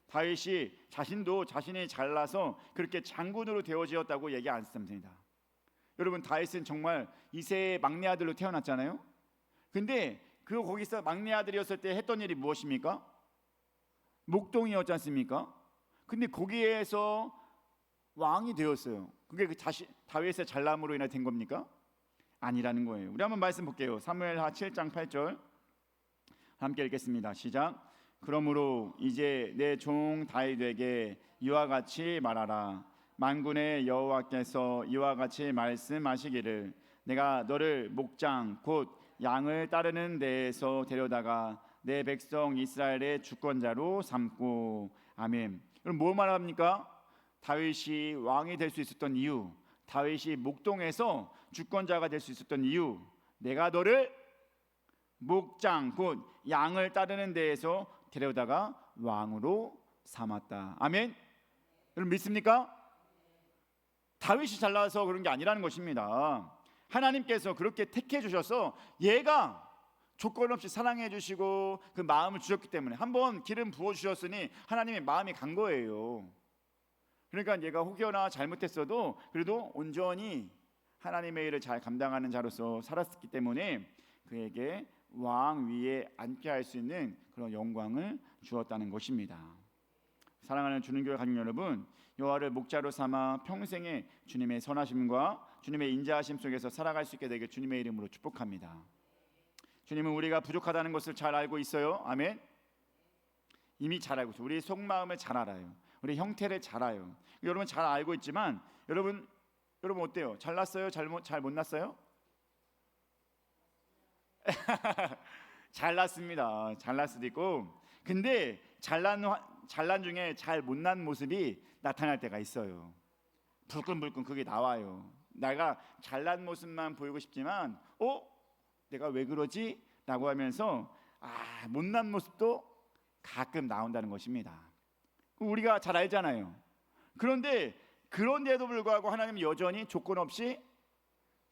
다윗이 자신도 자신이 잘나서 그렇게 장군으로 되어지었다고 얘기 안 했습니다. 여러분, 다윗은 정말 이세의 막내 아들로 태어났잖아요. 근데 그 거기서 막내 아들이었을 때 했던 일이 무엇입니까? 목동이었지 않습니까? 근데 거기에서 왕이 되었어요. 그게 다윗의 잘남으로 인해 된 겁니까? 아니라는 거예요. 우리 한번 말씀 볼게요. 사무엘하 7장 8절 함께 읽겠습니다. 시작. 그러므로 이제 내 종 다윗에게 이와 같이 말하라. 만군의 여호와께서 이와 같이 말씀하시기를 내가 너를 목장 곧 양을 따르는 데에서 데려다가 내 백성 이스라엘의 주권자로 삼고. 아멘. 그럼 뭐 말합니까? 다윗이 왕이 될 수 있었던 이유, 다윗이 목동에서 주권자가 될 수 있었던 이유, 내가 너를 목장 곧 양을 따르는 데에서 데려다가 왕으로 삼았다. 아멘. 여러분 믿습니까? 다윗이 잘나서 그런 게 아니라는 것입니다. 하나님께서 그렇게 택해 주셔서 얘가 조건 없이 사랑해 주시고 그 마음을 주셨기 때문에 한번 기름 부어 주셨으니 하나님의 마음이 간 거예요. 그러니까 얘가 혹여나 잘못했어도 그래도 온전히 하나님의 일을 잘 감당하는 자로서 살았기 때문에 그에게 왕 위에 앉게 할 수 있는 그런 영광을 주었다는 것입니다. 사랑하는 주님 교회 가족 여러분, 여호와를 목자로 삼아 평생에 주님의 선하심과 주님의 인자하심 속에서 살아갈 수 있게 되길 주님의 이름으로 축복합니다. 주님은 우리가 부족하다는 것을 잘 알고 있어요. 아멘. 이미 잘 알고 있어요. 우리 속마음을 잘 알아요. 우리 형태를 잘 알아요. 여러분 잘 알고 있지만 여러분 어때요? 잘났어요? 잘 못 났어요? 잘났습니다. 잘날 수도 있고, 근데 잘난 중에 잘 못난 모습이 나타날 때가 있어요. 불끈불끈 그게 나와요. 내가 잘난 모습만 보이고 싶지만, 내가 왜 그러지? 라고 하면서 못난 모습도 가끔 나온다는 것입니다. 우리가 잘 알잖아요. 그런데도 불구하고 하나님은 여전히 조건 없이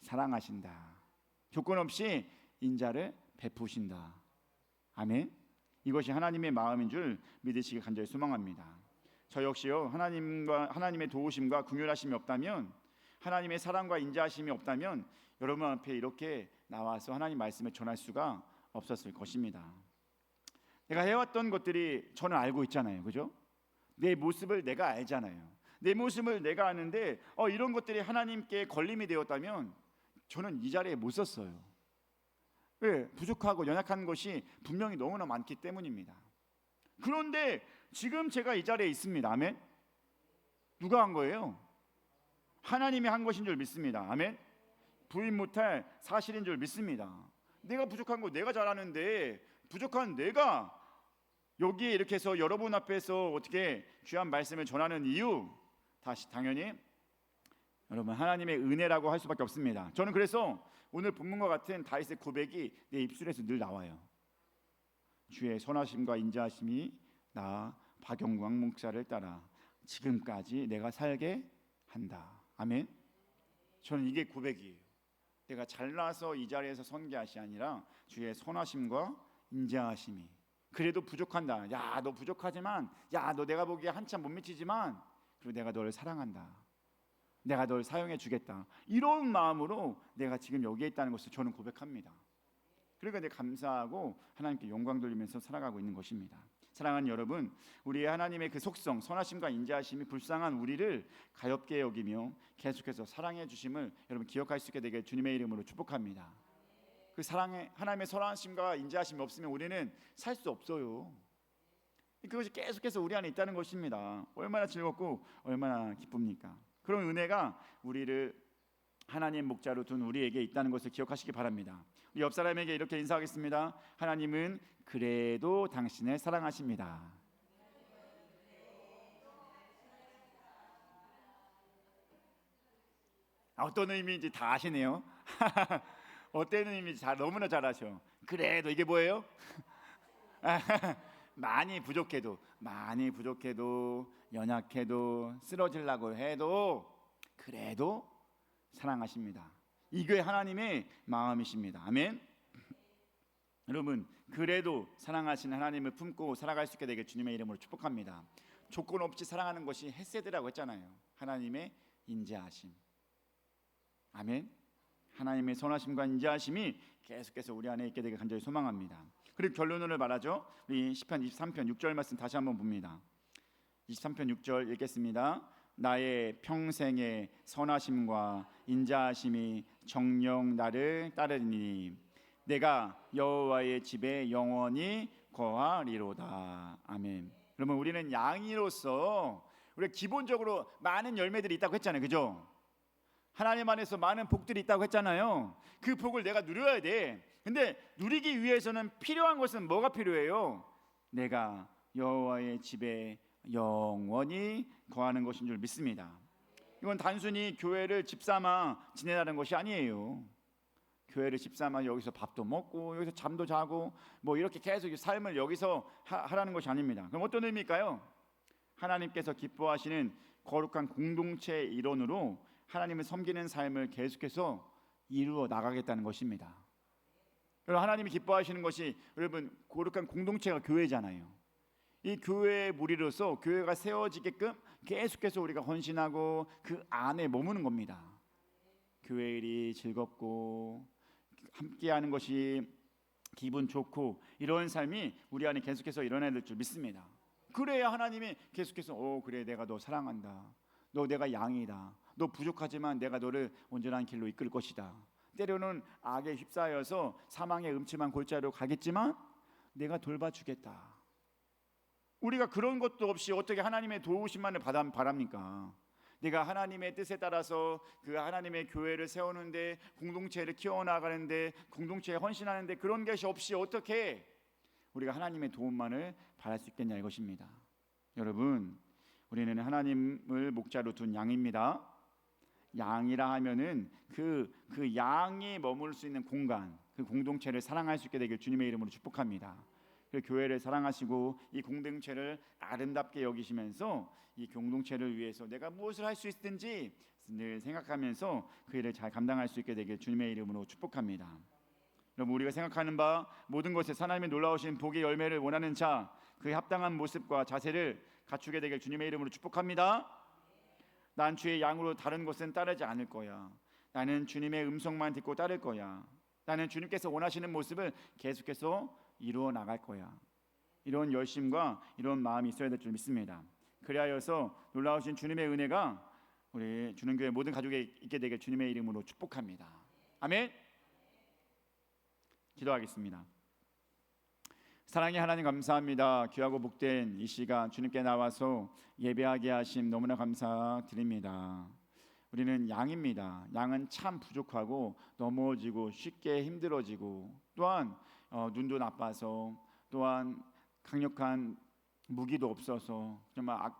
사랑하신다. 조건 없이 인자를 베푸신다. 아멘. 이것이 하나님의 마음인 줄 믿으시길 간절히 소망합니다. 저 역시요, 하나님의 도우심과 긍휼하심이 없다면, 하나님의 사랑과 인자하심이 없다면 여러분 앞에 이렇게 나와서 하나님 말씀을 전할 수가 없었을 것입니다. 내가 해왔던 것들이 저는 알고 있잖아요. 그죠? 내 모습을 내가 알잖아요. 내 모습을 내가 아는데 이런 것들이 하나님께 걸림이 되었다면 저는 이 자리에 못 섰어요. 왜? 부족하고 연약한 것이 분명히 너무나 많기 때문입니다. 그런데 지금 제가 이 자리에 있습니다. 아멘. 누가 한 거예요? 하나님이 한 것인 줄 믿습니다. 아멘. 부인 못할 사실인 줄 믿습니다. 내가 부족한 거 내가 잘하는데 부족한 내가 여기에 이렇게 해서 여러분 앞에서 어떻게 귀한 말씀을 전하는 이유, 당연히 여러분 하나님의 은혜라고 할 수밖에 없습니다. 저는 그래서 오늘 본문과 같은 다윗의 고백이 내 입술에서 늘 나와요. 주의 선하심과 인자하심이 나 박영광 목사를 따라 지금까지 내가 살게 한다. 아멘. 저는 이게 고백이에요. 내가 잘나서 이 자리에서 선 것이 아니라 주의 선하심과 인자하심이, 그래도 부족한다. 야, 너 부족하지만, 야, 너 내가 보기에 한참 못 미치지만 그리고 내가 너를 사랑한다. 내가 널 사용해 주겠다. 이런 마음으로 내가 지금 여기에 있다는 것을 저는 고백합니다. 그러니까 내가 감사하고 하나님께 영광 돌리면서 살아가고 있는 것입니다. 사랑하는 여러분, 우리 하나님의 그 속성, 선하심과 인자하심이 불쌍한 우리를 가엾게 여기며 계속해서 사랑해 주심을 여러분 기억할 수 있게 되게 주님의 이름으로 축복합니다. 그 사랑의 하나님의 선하심과 인자하심이 없으면 우리는 살 수 없어요. 그것이 계속해서 우리 안에 있다는 것입니다. 얼마나 즐겁고 얼마나 기쁩니까? 그런 은혜가 우리를 하나님 목자로 둔 우리에게 있다는 것을 기억하시기 바랍니다. 우리 옆 사람에게 이렇게 인사하겠습니다. 하나님은 그래도 당신을 사랑하십니다. 어떤 의미인지 다 아시네요. 어떤 의미인지 너무나 잘 아셔. 그래도 이게 뭐예요? 많이 부족해도 연약해도 쓰러지려고 해도 그래도 사랑하십니다. 이게 하나님의 마음이십니다. 아멘. 여러분, 그래도 사랑하시는 하나님을 품고 살아갈 수 있게 되게 주님의 이름으로 축복합니다. 조건 없이 사랑하는 것이 헤세드라고 했잖아요. 하나님의 인자하심. 아멘. 하나님의 선하심과 인자하심이 계속해서 우리 안에 있게 되게 간절히 소망합니다. 그리고 결론을 말하죠. 우리 시편 23편 6절 말씀 다시 한번 봅니다. 23편 6절 읽겠습니다. 나의 평생의 선하심과 인자하심이 정녕 나를 따르니 내가 여호와의 집에 영원히 거하리로다. 아멘. 그러면 우리는 양이로서 우리가 기본적으로 많은 열매들이 있다고 했잖아요. 그죠? 하나님 안에서 많은 복들이 있다고 했잖아요. 그 복을 내가 누려야 돼. 근데 누리기 위해서는 필요한 것은 뭐가 필요해요? 내가 여호와의 집에 영원히 거하는 것인 줄 믿습니다. 이건 단순히 교회를 집 삼아 지내라는 것이 아니에요. 교회를 집 삼아 여기서 밥도 먹고 여기서 잠도 자고 뭐 이렇게 계속 삶을 여기서 하라는 것이 아닙니다. 그럼 어떤 의미일까요? 하나님께서 기뻐하시는 거룩한 공동체의 일원으로 하나님을 섬기는 삶을 계속해서 이루어 나가겠다는 것입니다. 여러분, 하나님이 기뻐하시는 것이 여러분 거룩한 공동체가 교회잖아요. 이 교회의 무리로서 교회가 세워지게끔 계속해서 우리가 헌신하고 그 안에 머무는 겁니다. 교회 일이 즐겁고 함께하는 것이 기분 좋고 이런 삶이 우리 안에 계속해서 일어나야 될 줄 믿습니다. 그래야 하나님이 계속해서 그래 내가 너 사랑한다. 너 내가 양이다. 너 부족하지만 내가 너를 온전한 길로 이끌 것이다. 때로는 악에 휩싸여서 사망의 음침한 골짜기로 가겠지만 내가 돌봐주겠다. 우리가 그런 것도 없이 어떻게 하나님의 도우심만을 바랍니까? 내가 하나님의 뜻에 따라서 그 하나님의 교회를 세우는데 공동체를 키워나가는데 공동체에 헌신하는데 그런 것이 없이 어떻게 우리가 하나님의 도움만을 바랄 수 있겠냐 이것입니다. 여러분, 우리는 하나님을 목자로 둔 양입니다. 양이라 하면은 그 양이 머물 수 있는 공간, 그 공동체를 사랑할 수 있게 되길 주님의 이름으로 축복합니다. 그 교회를 사랑하시고 이 공동체를 아름답게 여기시면서 이 공동체를 위해서 내가 무엇을 할 수 있든지 늘 생각하면서 그 일을 잘 감당할 수 있게 되길 주님의 이름으로 축복합니다. 여러분, 우리가 생각하는 바 모든 것에 하나님의 놀라우신 복의 열매를 원하는 자, 그에 합당한 모습과 자세를 갖추게 되길 주님의 이름으로 축복합니다. 난 주의 양으로 다른 것은 따르지 않을 거야. 나는 주님의 음성만 듣고 따를 거야. 나는 주님께서 원하시는 모습을 계속해서 이루어 나갈 거야. 이런 열심과 이런 마음이 있어야 될 줄 믿습니다. 그리하여서 놀라우신 주님의 은혜가 우리 주는교회 모든 가족에 있게 되길 주님의 이름으로 축복합니다. 아멘. 기도하겠습니다. 사랑의 하나님, 감사합니다. 귀하고 복된 이 시간 주님께 나와서 예배하게 하심 너무나 감사드립니다. 우리는 양입니다. 양은 참 부족하고 넘어지고 쉽게 힘들어지고 또한 눈도 나빠서 또한 강력한 무기도 없어서 정말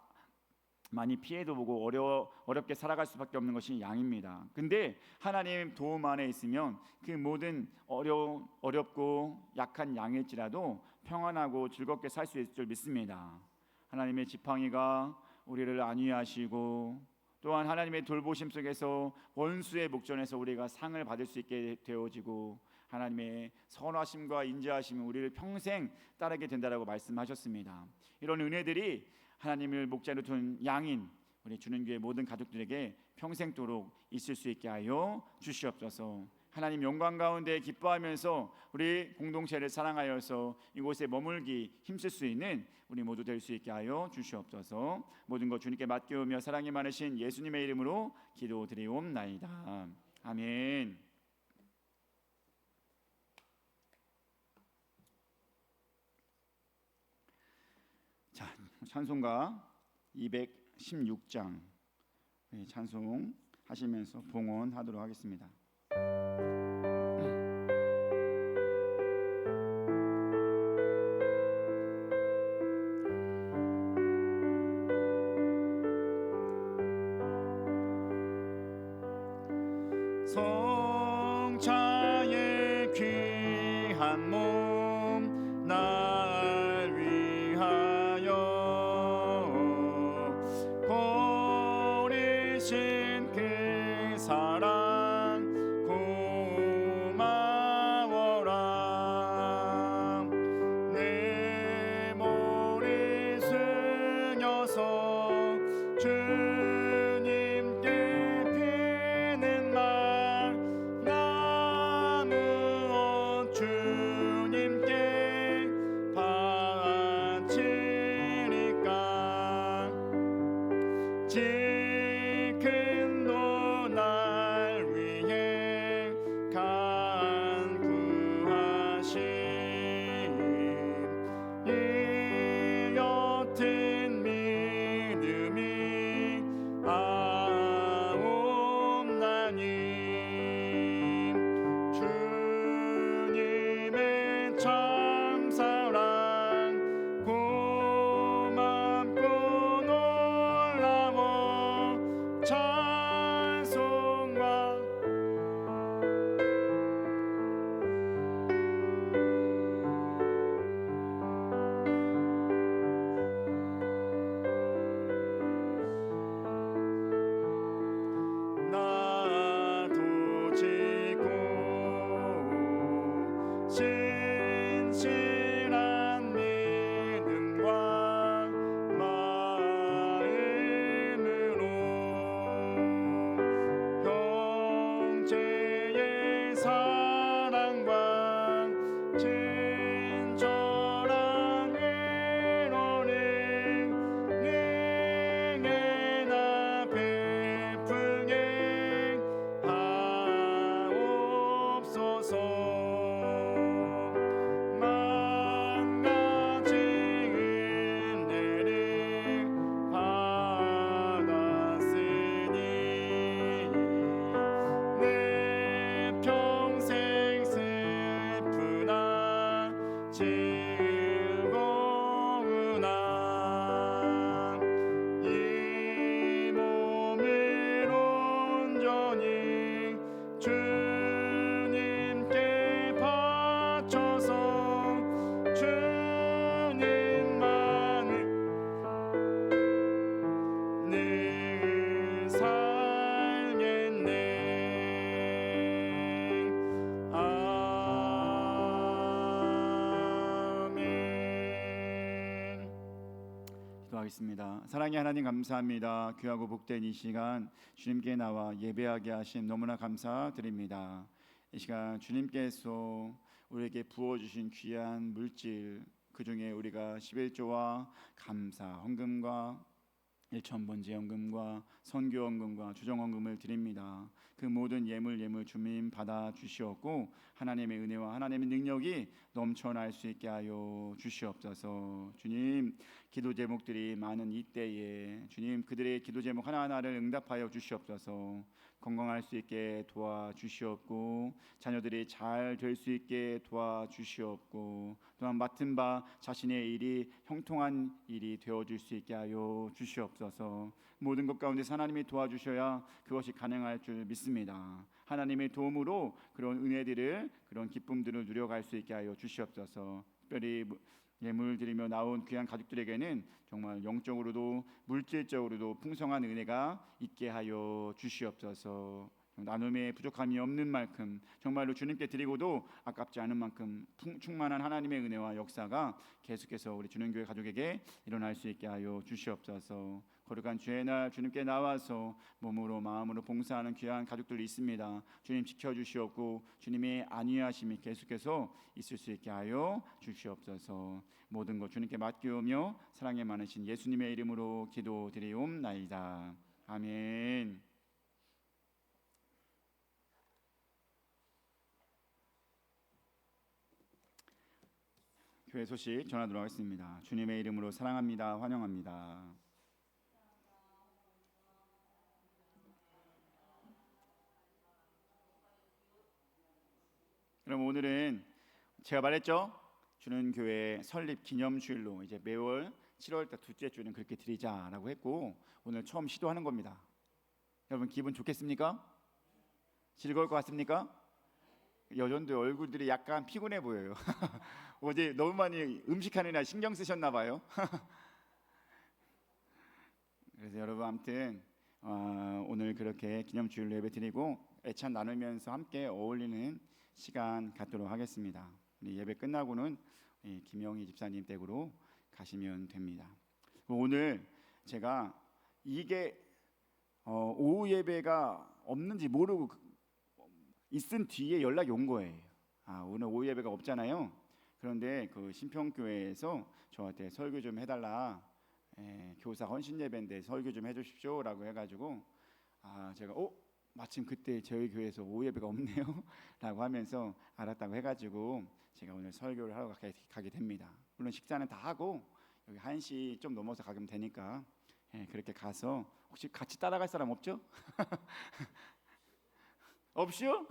많이 피해도 보고 어렵게 살아갈 수밖에 없는 것이 양입니다. 근데 하나님 도움 안에 있으면 그 모든 어렵고 약한 양일지라도 평안하고 즐겁게 살 수 있을 줄 믿습니다. 하나님의 지팡이가 우리를 안위하시고 또한 하나님의 돌보심 속에서 원수의 목전에서 우리가 상을 받을 수 있게 되어지고 하나님의 선하심과 인자하심이 우리를 평생 따르게 된다라고 말씀하셨습니다. 이런 은혜들이 하나님을 목자로 둔 양인 우리 주는 교회 모든 가족들에게 평생도록 있을 수 있게 하여 주시옵소서. 하나님 영광 가운데 기뻐하면서 우리 공동체를 사랑하여서 이곳에 머물기 힘쓸 수 있는 우리 모두 될 수 있게 하여 주시옵소서. 모든 것 주님께 맡기오며 사랑이 많으신 예수님의 이름으로 기도드리옵나이다. 아멘. 자, 찬송가 216장 찬송 하시면서 봉헌하도록 하겠습니다. 성자의 귀한 몸 날 위하여 버리신 그 사랑 고마워라. 내 머리 숙여서 주님께 피는 말 나누어 주님께 바치리까. 지금도 날 위해 간구하신 이 옅은 믿음이 아옵나니 주님의 참사랑 고맙고 놀라워 찬송과 나도 지고 신실한 믿음과 마음으로 형제의 사랑과 친절한 위로를 능히 베푸게 하옵소서. 만 가지 은혜를 받았으니 내 평생 슬프나 즐거우나 이 몸을 온전히 주님께 바쳐서 주님만을 늘 살겠네. 아멘. 기도하겠습니다. 사랑의 하나님 감사합니다. 귀하고 복된 이 시간 주님께 나와 예배하게 하심 너무나 감사드립니다. 이 시간 주님께서 우리에게 부어주신 귀한 물질, 그 중에 우리가 11조와 감사 헌금과 일천번제 헌금과 선교 헌금과 주정 헌금을 드립니다. 그 모든 예물 주님 받아 주시옵고 하나님의 은혜와 하나님의 능력이 넘쳐날 수 있게 하여 주시옵소서. 주님, 기도 제목들이 많은 이때에 주님 그들의 기도 제목 하나하나를 응답하여 주시옵소서. 건강할 수 있게 도와주시옵고 자녀들이 잘 될 수 있게 도와주시옵고 또한 맡은 바 자신의 일이 형통한 일이 되어줄 수 있게 하여 주시옵소서. 모든 것 가운데 하나님이 도와주셔야 그것이 가능할 줄 믿습니다. 하나님의 도움으로 그런 은혜들을 그런 기쁨들을 누려갈 수 있게 하여 주시옵소서. 특별히 예물 드리며 나온 귀한 가족들에게는 정말 영적으로도 물질적으로도 풍성한 은혜가 있게 하여 주시옵소서. 나눔에 부족함이 없는 만큼 정말로 주님께 드리고도 아깝지 않은 만큼 충만한 하나님의 은혜와 역사가 계속해서 우리 주님교회 가족에게 일어날 수 있게 하여 주시옵소서. 거룩한 주의 날 주님께 나와서 몸으로 마음으로 봉사하는 귀한 가족들이 있습니다. 주님 지켜주시옵고 주님의 안위하심이 계속해서 있을 수 있게 하여 주시옵소서. 모든 것 주님께 맡기오며 사랑에 많으신 예수님의 이름으로 기도드리옵나이다. 아멘. 교회 소식 전하도록 하겠습니다. 주님의 이름으로 사랑합니다. 환영합니다. 그럼 오늘은 제가 말했죠? 주는 교회 설립 기념주일로 이제 매월 7월달 둘째 주는 그렇게 드리자라고 했고 오늘 처음 시도하는 겁니다. 여러분 기분 좋겠습니까? 즐거울 것 같습니까? 여전도 얼굴들이 약간 피곤해 보여요. 어제 너무 많이 음식하느라 신경 쓰셨나 봐요. 그래서 여러분 아무튼 오늘 그렇게 기념주일로 예배드리고 애찬 나누면서 함께 어울리는 시간 갖도록 하겠습니다. 우리 예배 끝나고는 김영희 집사님 댁으로 가시면 됩니다. 오늘 제가 이게 오후 예배가 없는지 모르고 있은 뒤에 연락이 온 거예요. 오늘 오후 예배가 없잖아요. 그런데 그 신평교회에서 저한테 설교 좀 해달라. 교사 헌신 예배인데 설교 좀 해주십시오라고 해가지고 제가 마침 그때 저희 교회에서 오후 예배가 없네요 라고 하면서 알았다고 해가지고 제가 오늘 설교를 하러 가게 됩니다. 물론 식사는 다 하고 여기 1시 좀 넘어서 가면 되니까 그렇게 가서 혹시 같이 따라갈 사람 없죠? 없이요?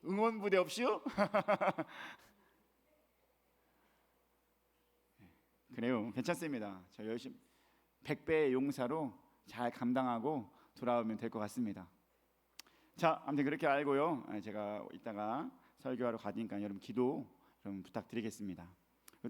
응원부대 없이요? 그래요. 괜찮습니다. 저 열심히 100배의 용사로 잘 감당하고 돌아오면 될 것 같습니다. 자, 아무튼 그렇게 알고요. 제가 이따가 설교하러 가니까 여러분 기도 좀 부탁드리겠습니다.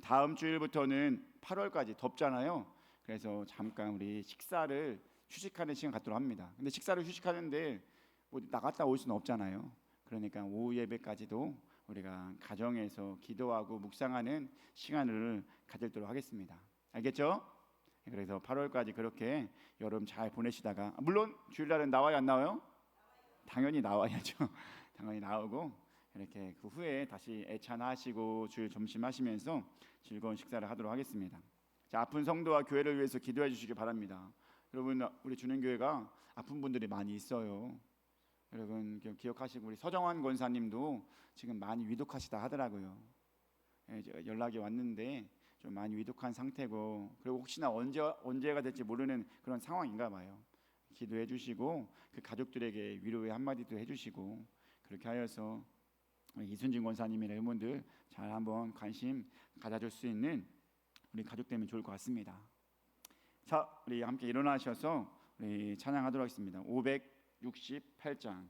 다음 주일부터는 8월까지 덥잖아요. 그래서 잠깐 우리 식사를 휴식하는 시간 갖도록 합니다. 근데 식사를 휴식하는데 뭐 나갔다 올 수는 없잖아요. 그러니까 오후 예배까지도 우리가 가정에서 기도하고 묵상하는 시간을 가지도록 하겠습니다. 알겠죠? 그래서 8월까지 그렇게 여름 잘 보내시다가 물론 주일날은 나와요 안 나와요? 당연히 나와야죠. 당연히 나오고 이렇게 그 후에 다시 애찬하시고 주일 점심 하시면서 즐거운 식사를 하도록 하겠습니다. 자, 아픈 성도와 교회를 위해서 기도해 주시기 바랍니다. 여러분 우리 주님교회가 아픈 분들이 많이 있어요. 여러분 기억하시고 우리 서정환 권사님도 지금 많이 위독하시다 하더라고요. 연락이 왔는데 좀 많이 위독한 상태고 그리고 혹시나 언제가 될지 모르는 그런 상황인가 봐요. 기도해 주시고 그 가족들에게 위로의 한마디도 해주시고 그렇게 하여서 이순진 권사님이나 의원들 잘 한번 관심 가져줄 수 있는 우리 가족 되면 좋을 것 같습니다. 자, 우리 함께 일어나셔서 우리 찬양하도록 하겠습니다. 568장.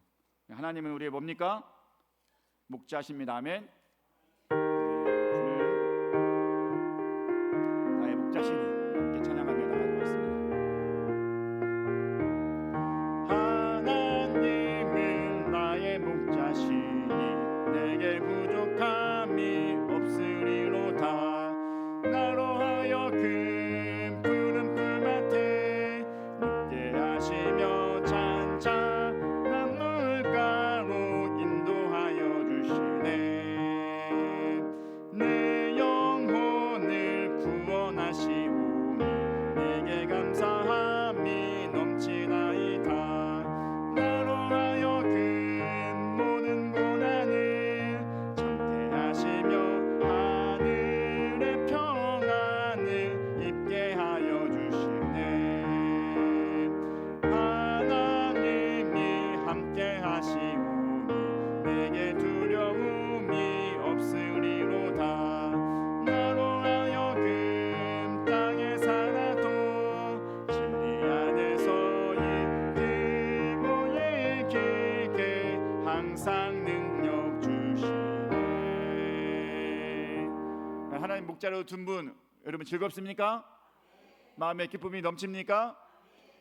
하나님은 우리의 뭡니까? 목자십니다. 아멘. 주는 나의 목자시니 함께 찬양하며 나가도록 하겠습니다. 하나님은 나의 목자시니 내게 부족함이 없으리로다. 나로 하여금 푸른 풀밭에 눕게 하시며 찬찬한 물가로 인도하여 주시네. 내 영혼을 구원하시오니 내게 감사함이 넘치나이다. 나로 하여금 모든 고난을 참게 하시며 하늘의 평안을 입게 하여 주시네. 하나님이 함께 하시오니 내게 두려움이 없으리로다. 나로 하여금 땅에 살아도 진리 안에서 이기고 이기게 항상 능력 주시네. 하나님 목자로 둔 분 여러분 즐겁습니까? 마음의 기쁨이 넘칩니까?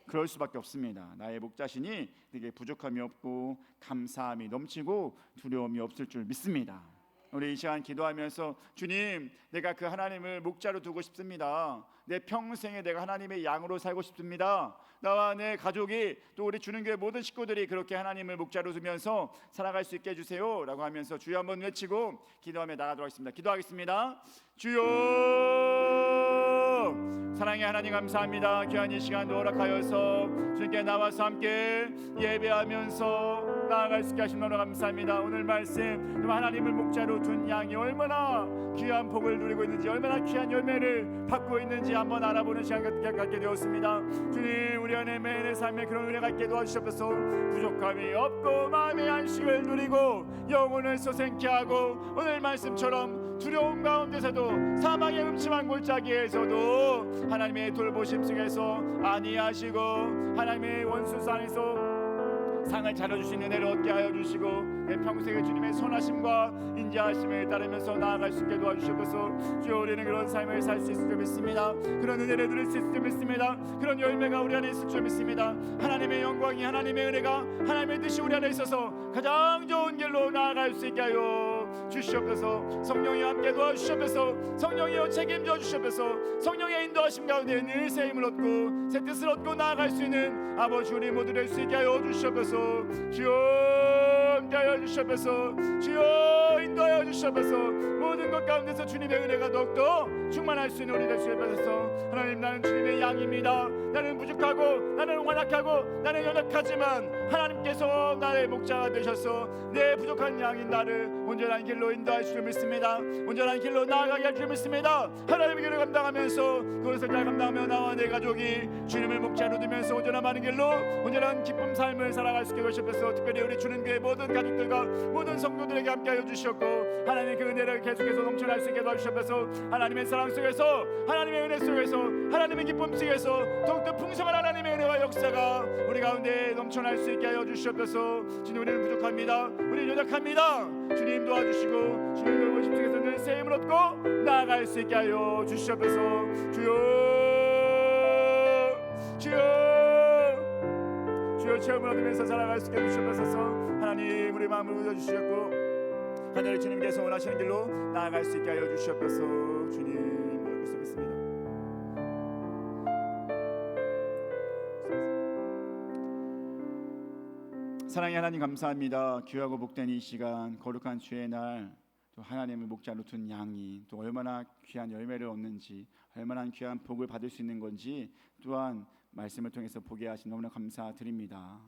그럴 수밖에 없습니다. 나의 목 자신이 되게 부족함이 없고 감사함이 넘치고 두려움이 없을 줄 믿습니다. 우리 이 시간 기도하면서 주님, 내가 그 하나님을 목자로 두고 싶습니다. 내 평생에 내가 하나님의 양으로 살고 싶습니다. 나와 내 가족이 또 우리 주는교회 모든 식구들이 그렇게 하나님을 목자로 두면서 살아갈 수 있게 해주세요 라고 하면서 주여 한번 외치고 기도하며 나가도록 하겠습니다. 기도하겠습니다. 주여, 사랑의 하나님 감사합니다. 귀한 이 시간도 허락하여서 주님께 나와서 함께 예배하면서 나아갈 수 있게 하신 너무 감사합니다. 오늘 말씀 하나님을 목자로 둔 양이 얼마나 귀한 복을 누리고 있는지, 얼마나 귀한 열매를 받고 있는지 한번 알아보는 시간을 갖게 되었습니다. 주님, 우리 안에 매일의 삶에 그런 은혜가 있게 도와주셔서 부족함이 없고 마음의 안식을 누리고 영혼을 솟생케 하고 오늘 말씀처럼 두려움 가운데서도 사망의 음침한 골짜기에서도 하나님의 돌보심 속에서 안위하시고 하나님의 원수산에서 상을 차려주시는 은혜를 얻게 하여 주시고 내 평생에 주님의 선하심과 인자하심을 따르면서 나아갈 수 있게 도와주셔서 주여, 우리는 그런 삶을 살 수 있을 줄 믿습니다. 그런 은혜를 누릴 수 있을 줄 믿습니다. 그런 열매가 우리 안에 있을 줄 믿습니다. 하나님의 영광이, 하나님의 은혜가, 하나님의 뜻이 우리 안에 있어서 가장 좋은 길로 나아갈 수 있게 하여 주시옵소서. 성령이 함께 도와주시옵소서. 성령이여 책임져 주시옵소서. 성령의 인도하심 가운데 늘 새 힘을 얻고 새 뜻을 얻고 나아갈 수 있는 아버지 우리 모두 될 수 있게 하여 주시옵소서. 주여 함께하여 주시옵소서. 주여 인도하여 주시옵소서. 모든 것 가운데서 주님의 은혜가 더욱더 충만할 수 있는 우리 될 수 있옵소서. 하나님, 나는 주님의 양입니다. 나는 부족하고 나는 완악하고 나는 연약하지만 하나님께서 나의 목자가 되셔서 내 부족한 양인 나를 온전한 길로 인도할 줄 믿습니다. 온전한 길로 나아가게 할 줄 믿습니다. 하나님의 길을 감당하면서 그것을 잘 감당하며 나와 내 가족이 주님을 목자로 두면서 온전한 많은 길로 온전한 기쁨 삶을 살아갈 수 있게 하셔서 특별히 우리 주는교회 모든 가족들과 모든 성도들에게 함께하여 주셨고 하나님의 그 은혜를 계속해서 넘쳐날 수 있게 도와주셔서 하나님의 사랑 속에서 하나님의 은혜 속에서 하나님의 기쁨 속에서 더욱더 풍성한 하나님의 은혜와 역사가 우리 가운데 넘쳐날 수 있게 하여 주시옵소서. 주님, 우리는 부족합니다. 우리는 연약합니다. 주님 도와주시고 주님의 모습 속에서 늘 새 힘을 얻고 나아갈 수 있게 하여 주시옵소서. 주여, 주여, 주여, 체험을 얻으면서 살아갈 수 있게 해주시옵소서. 하나님, 우리 마음을 울려주시었고 하늘의 주님께서 원하시는 길로 나아갈 수 있게 하여 주시옵소서. 주님, 그리스도 믿습니다. 사랑의 하나님 감사합니다. 귀하고 복된 이 시간, 거룩한 주의 날, 또 하나님을 목자로 둔 양이 또 얼마나 귀한 열매를 얻는지, 얼마나 귀한 복을 받을 수 있는 건지 또한 말씀을 통해서 보게 하신 너무나 감사드립니다.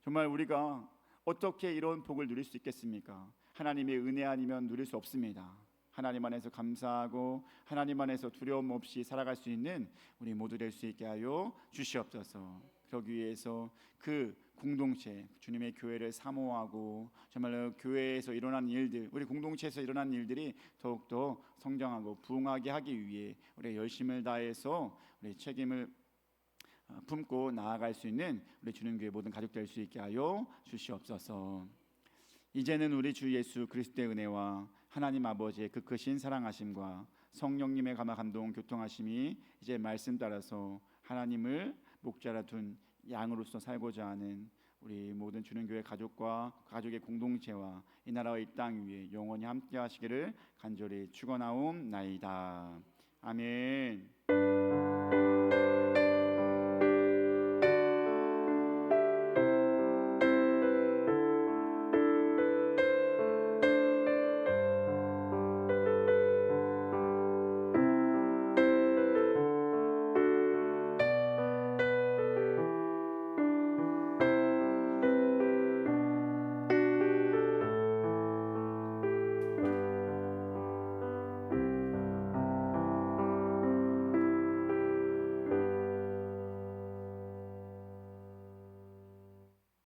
정말 우리가 어떻게 이런 복을 누릴 수 있겠습니까? 하나님의 은혜 아니면 누릴 수 없습니다. 하나님 안에서 감사하고 하나님 안에서 두려움 없이 살아갈 수 있는 우리 모두 될 수 있게 하여 주시옵소서. 그러기 위해서 그 공동체, 주님의 교회를 사모하고 정말로 교회에서 일어난 일들, 우리 공동체에서 일어난 일들이 더욱더 성장하고 부흥하게 하기 위해 우리 열심을 다해서 우리 책임을 품고 나아갈 수 있는 우리 주님교회 모든 가족 될 수 있게 하여 주시옵소서. 이제는 우리 주 예수 그리스도의 은혜와 하나님 아버지의 그 크신 사랑하심과 성령님의 감화 감동 교통하심이 이제 말씀 따라서 하나님을 목자라 둔 양으로서 살고자 하는 우리 모든 주님교회 가족과 가족의 공동체와 이 나라와 이 땅 위에 영원히 함께 하시기를 간절히 축원하옵나이다. 아멘.